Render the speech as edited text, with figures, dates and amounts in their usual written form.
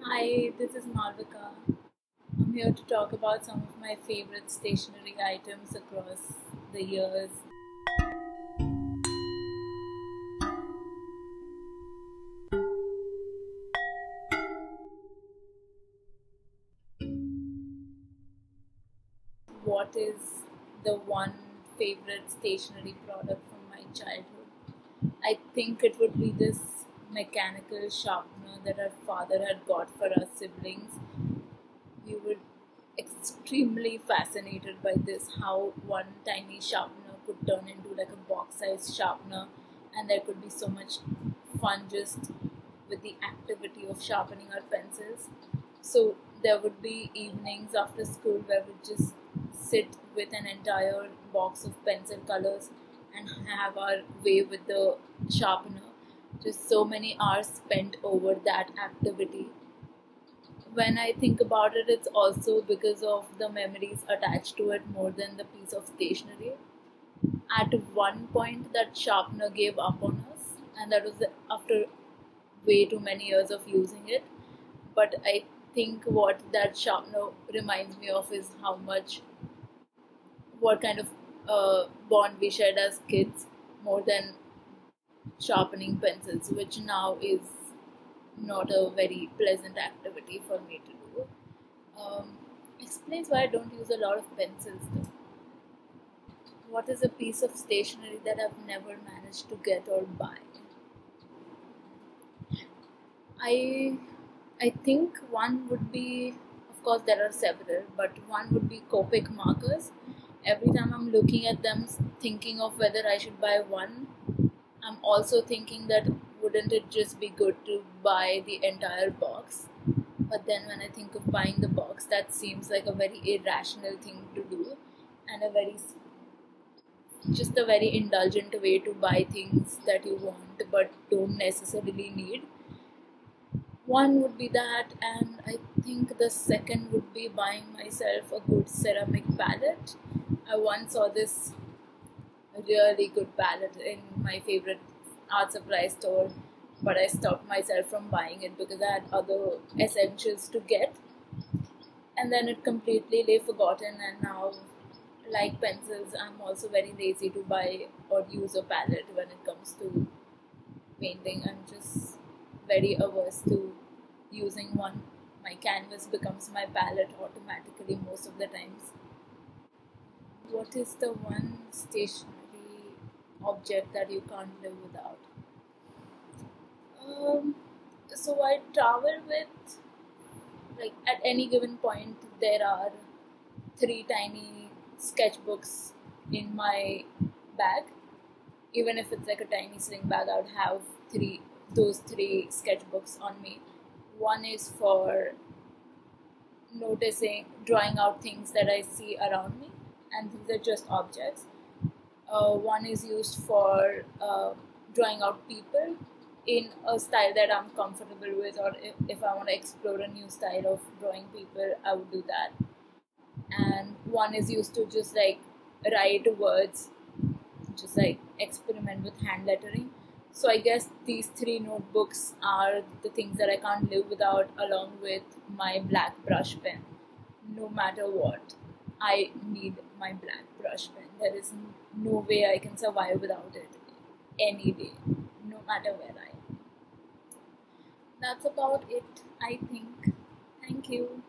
Hi, this is Malvika. I'm here to talk about some of my favorite stationery items across the years. What is the one favorite stationery product from my childhood? I think it would be this mechanical sharpener that our father had got for us siblings. We were extremely fascinated by this, how one tiny sharpener could turn into like a box sized sharpener, and there could be so much fun just with the activity of sharpening our pencils. So there would be evenings after school where we'd just sit with an entire box of pencil colors and have our way with the sharpener. Just so many hours spent over that activity. When I think about it, it's also because of the memories attached to it more than the piece of stationery. At one point, that sharpener gave up on us, and that was after way too many years of using it. But I think what that sharpener reminds me of is how much, what kind of bond we shared as kids more than sharpening pencils, which now is not a very pleasant activity for me to do. Um, Explains why I don't use a lot of pencils though. What is a piece of stationery that I've never managed to get or buy? I I think one would be, of course, there are several, but one would be Copic markers. Every time I'm looking at them, thinking of whether I should buy one, I'm also thinking that wouldn't it just be good to buy the entire box? But then when I think of buying the box, that seems like a very irrational thing to do and just a very indulgent way to buy things that you want but don't necessarily need. One would be that, and I think the second would be buying myself a good ceramic palette. I once saw this really good palette in my favorite art supply store, but I stopped myself from buying it because I had other essentials to get, and then it completely lay forgotten. And now, like pencils, I'm also very lazy to buy or use a palette when it comes to painting. I'm just very averse to using one. My canvas becomes my palette automatically most of the times. What is the one stationary object that you can't live without? Um, so I travel with, like, at any given point, there are three tiny sketchbooks in my bag. Even if it's like a tiny sling bag, I would have those three sketchbooks on me. One is for noticing, drawing out things that I see around me, and these are just objects. One is used for drawing out people in a style that I'm comfortable with, or if I want to explore a new style of drawing people, I would do that. And one is used to just like write words, just like experiment with hand lettering. So I guess these three notebooks are the things that I can't live without, along with my black brush pen. No matter what, I need my black brush pen. There is no way I can survive without it any day, no matter where I am. That's about it, I think. Thank you.